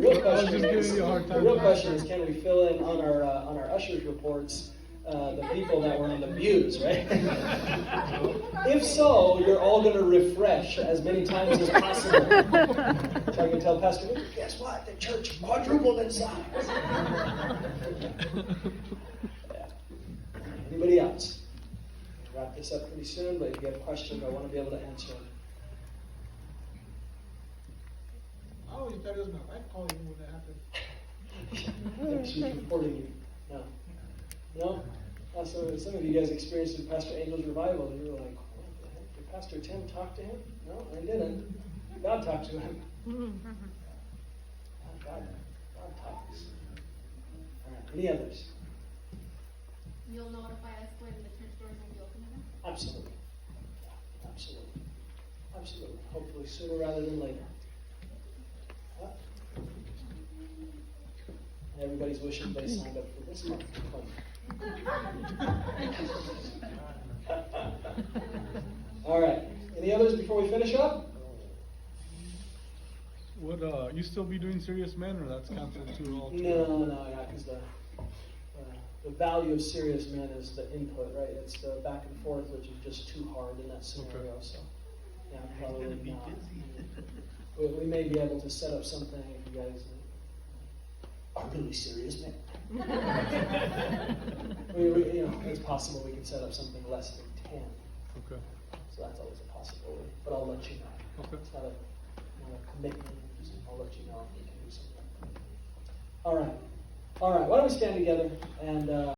real question is, can we fill in on our ushers reports the people that were on the pews, right? If so, you're all going to refresh as many times as possible. So I can tell Pastor Nick, guess what? The church quadrupled in size. Yeah. Anybody else? We'll wrap this up pretty soon, but if you have questions, I want to be able to answer them. I always thought it was my wife calling me when that happened. She's reporting you. No. No? So some of you guys experienced in Pastor Angel's revival. You were like, what the heck? Did Pastor Tim talk to him? No, I didn't. God talked to him. God talks. All right. Any others? You'll notify us when the church doors will be open again? Absolutely. Absolutely. Absolutely. Hopefully sooner rather than later. And everybody's wishing they signed up for this month. All right. Any others before we finish up? Would you still be doing Serious Men, or that's canceled too? All No, because the value of Serious Men is the input, right? It's the back and forth, which is just too hard in that scenario. Okay. So, yeah, probably not. We may be able to set up something if you guys are really serious men. It's possible we could set up something less than 10. Okay. So that's always a possibility. But I'll let you know. Okay. It's not a commitment. I'll let you know if we can do something. All right. Why don't we stand together and